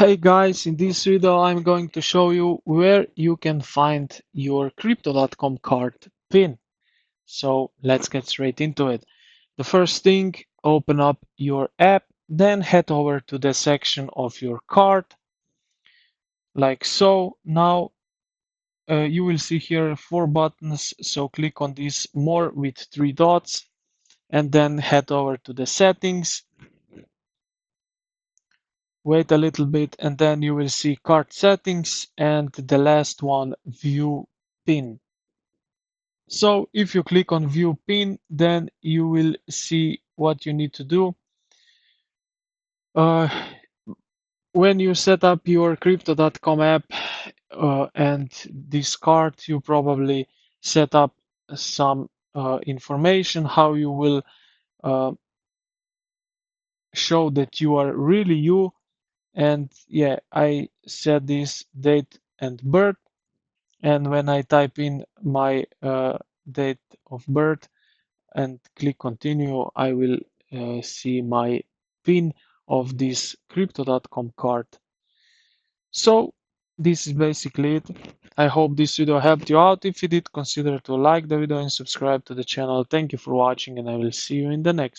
Hey guys, in this video I'm going to show you where you can find your Crypto.com card PIN. So let's get straight into it. The first thing, open up your app, then head over to the section of your card, like so. Now you will see here four buttons, so click on this more with three dots, and then head over to the settings. Wait a little bit and then you will see card settings and the last one, view PIN. So if you click on view PIN, then you will see what you need to do. Uh, when you set up your Crypto.com app and this card, you probably set up some information how you will uh, show that you are really you. And yeah, I set this date and birth. And when I type in my date of birth and click continue, I will see my PIN of this Crypto.com card. So this is basically it. I hope this video helped you out. If you did, consider to like the video and subscribe to the channel. Thank you for watching and I will see you in the next.